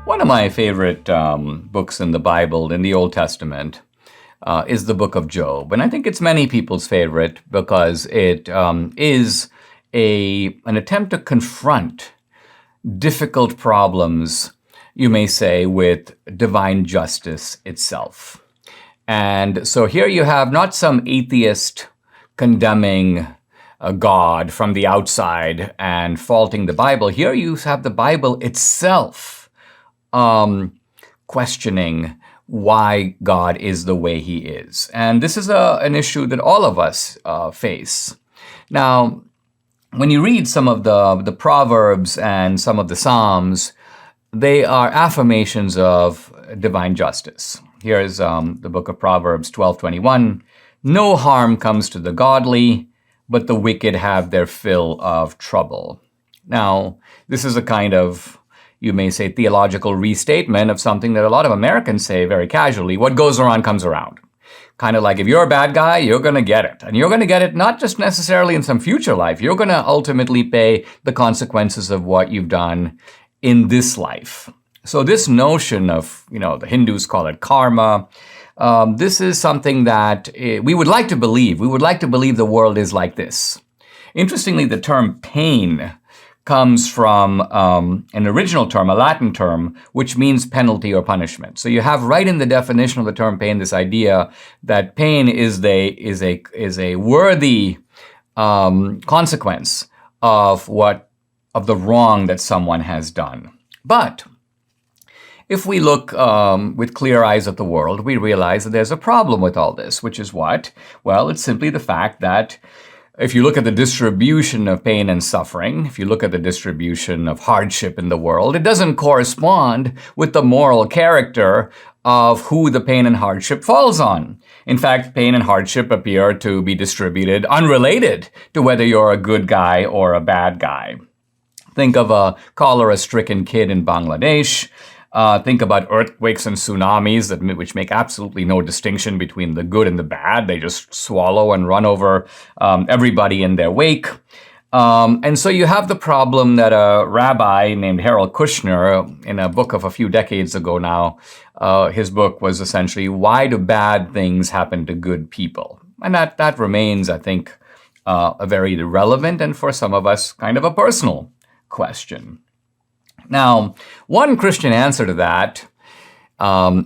One of my favorite books in the Bible, in the Old Testament, is the book of Job. And I think it's many people's favorite because it is an attempt to confront difficult problems, you may say, with divine justice itself. And so here you have not some atheist condemning God from the outside and faulting the Bible. Here you have the Bible itself questioning why God is the way he is. And this is an issue that all of us face. Now, when you read some of the Proverbs and some of the Psalms, they are affirmations of divine justice. Here's the book of Proverbs 12:21. No harm comes to the godly, but the wicked have their fill of trouble. Now, this is a kind of, you may say, theological restatement of something that a lot of Americans say very casually: what goes around comes around. Kind of like, if you're a bad guy, you're going to get it. And you're going to get it not just necessarily in some future life. You're going to ultimately pay the consequences of what you've done in this life. So this notion of, the Hindus call it karma, this is something that we would like to believe. We would like to believe the world is like this. Interestingly, the term pain comes from an original term, a Latin term, which means penalty or punishment. So you have right in the definition of the term pain this idea that pain is a worthy consequence of the wrong that someone has done. But if we look with clear eyes at the world, we realize that there's a problem with all this, which is what? Well, it's simply the fact that if you look at the distribution of pain and suffering, if you look at the distribution of hardship in the world, it doesn't correspond with the moral character of who the pain and hardship falls on. In fact, pain and hardship appear to be distributed unrelated to whether you're a good guy or a bad guy. Think of a cholera-stricken kid in Bangladesh. Think about earthquakes and tsunamis which make absolutely no distinction between the good and the bad. They just swallow and run over everybody in their wake. And so you have the problem that a rabbi named Harold Kushner, in a book of a few decades ago now, his book was essentially, Why Do Bad Things Happen to Good People? And that remains, I think, a very relevant and for some of us kind of a personal question. Now, one Christian answer to that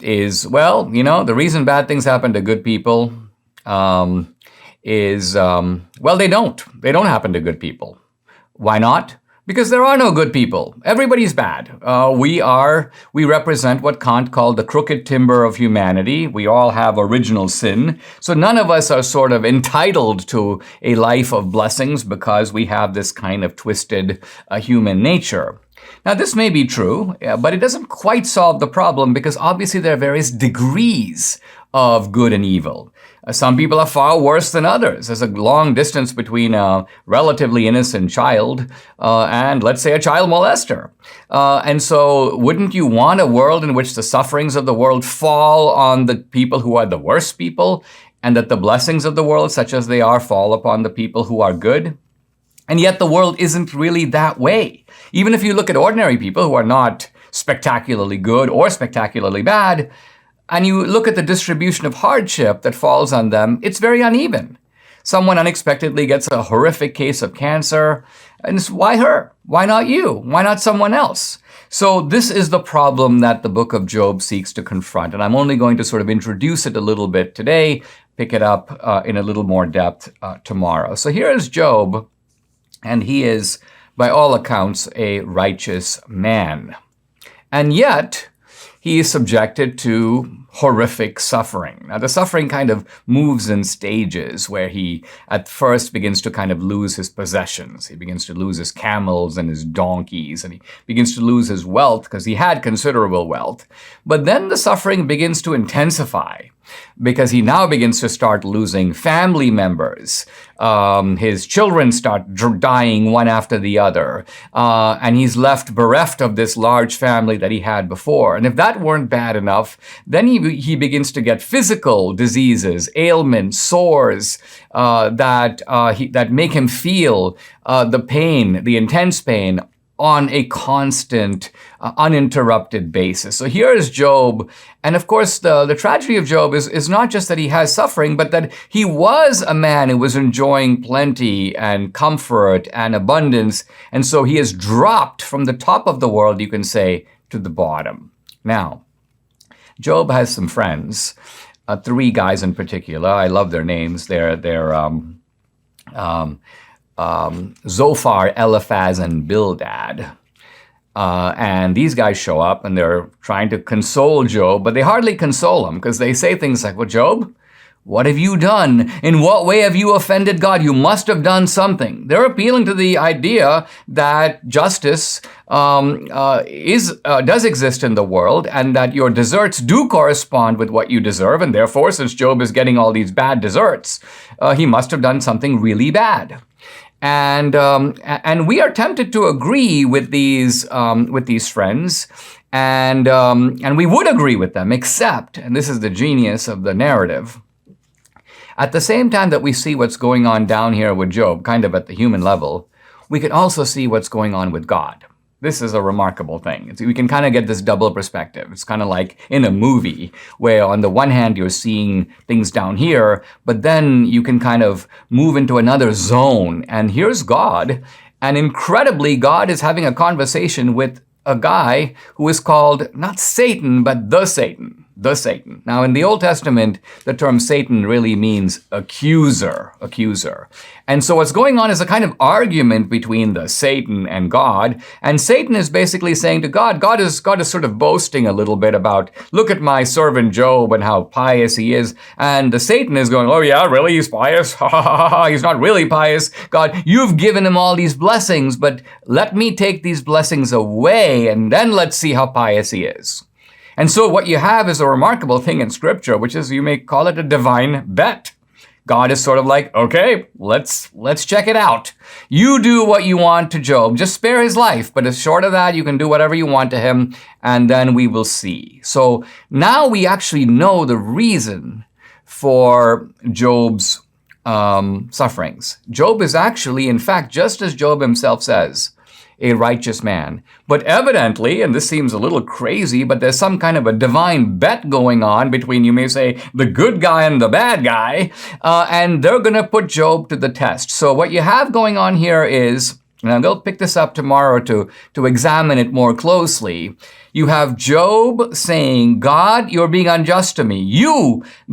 is, the reason bad things happen to good people is, they don't. They don't happen to good people. Why not? Because there are no good people. Everybody's bad. We represent what Kant called the crooked timber of humanity. We all have original sin. So none of us are sort of entitled to a life of blessings because we have this kind of twisted human nature. Now, this may be true, but it doesn't quite solve the problem because obviously there are various degrees of good and evil. Some people are far worse than others. There's a long distance between a relatively innocent child and, let's say, a child molester. And so wouldn't you want a world in which the sufferings of the world fall on the people who are the worst people, and that the blessings of the world, such as they are, fall upon the people who are good? And yet the world isn't really that way. Even if you look at ordinary people who are not spectacularly good or spectacularly bad, and you look at the distribution of hardship that falls on them, it's very uneven. Someone unexpectedly gets a horrific case of cancer, and why her? Why not you? Why not someone else? So this is the problem that the book of Job seeks to confront, and I'm only going to sort of introduce it a little bit today, pick it up in a little more depth tomorrow. So here is Job, and he is, by all accounts, a righteous man. And yet, he is subjected to horrific suffering. Now, the suffering kind of moves in stages where he at first begins to kind of lose his possessions. He begins to lose his camels and his donkeys, and he begins to lose his wealth because he had considerable wealth. But then the suffering begins to intensify because he now begins to start losing family members. His children start dying one after the other, and he's left bereft of this large family that he had before. And if that weren't bad enough, then he begins to get physical diseases, ailments, sores that make him feel the pain, the intense pain, on a constant, uninterrupted basis. So here is Job. And of course, the tragedy of Job is not just that he has suffering, but that he was a man who was enjoying plenty and comfort and abundance. And so he is dropped from the top of the world, you can say, to the bottom. Now, Job has some friends, three guys in particular. I love their names. They're Zophar, Eliphaz, and Bildad. And these guys show up and they're trying to console Job, but they hardly console him because they say things like, well, Job, what have you done? In what way have you offended God? You must have done something. They're appealing to the idea that justice does exist in the world and that your deserts do correspond with what you deserve. And therefore, since Job is getting all these bad deserts, he must have done something really bad. And we are tempted to agree with these friends, and we would agree with them, except, and this is the genius of the narrative, at the same time that we see what's going on down here with Job, kind of at the human level, we can also see what's going on with God. This is a remarkable thing. We can kind of get this double perspective. It's kind of like in a movie where on the one hand you're seeing things down here, but then you can kind of move into another zone. And here's God. And incredibly, God is having a conversation with a guy who is called not Satan, but the Satan. The Satan. Now, in the Old Testament, the term Satan really means accuser. And so what's going on is a kind of argument between the Satan and God. And Satan is basically saying to God, God is sort of boasting a little bit about, look at my servant Job and how pious he is. And the Satan is going, oh yeah, really? He's pious? Ha ha ha ha. He's not really pious. God, you've given him all these blessings, but let me take these blessings away and then let's see how pious he is. And so what you have is a remarkable thing in Scripture, which is, you may call it a divine bet. God is sort of like, okay, let's check it out. You do what you want to Job, just spare his life. But as short of that, you can do whatever you want to him, and then we will see. So now we actually know the reason for Job's sufferings. Job is actually, in fact, just as Job himself says, a righteous man. But evidently, and this seems a little crazy, but there's some kind of a divine bet going on between, you may say, the good guy and the bad guy, and they're going to put Job to the test. So what you have going on here is, and I'm going to pick this up tomorrow to examine it more closely. You have Job saying, God, you're being unjust to me.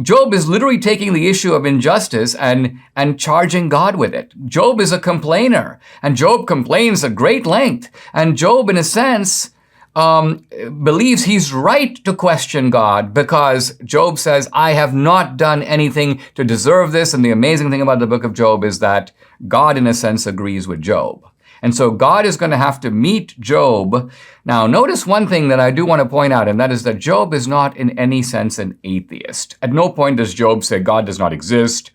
Job is literally taking the issue of injustice and charging God with it. Job is a complainer, and Job complains at great length. And Job, in a sense, believes he's right to question God because Job says, I have not done anything to deserve this. And the amazing thing about the book of Job is that God, in a sense, agrees with Job. And so God is going to have to meet Job. Now, notice one thing that I do want to point out, and that is that Job is not in any sense an atheist. At no point does Job say God does not exist.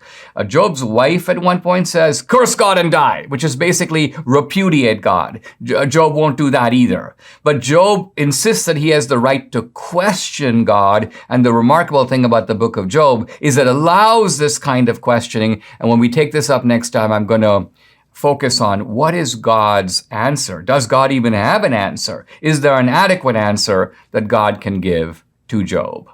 Job's wife at one point says, curse God and die, which is basically repudiate God. Job won't do that either. But Job insists that he has the right to question God. And the remarkable thing about the book of Job is it allows this kind of questioning. And when we take this up next time, I'm going to focus on what is God's answer. Does God even have an answer? Is there an adequate answer that God can give to Job?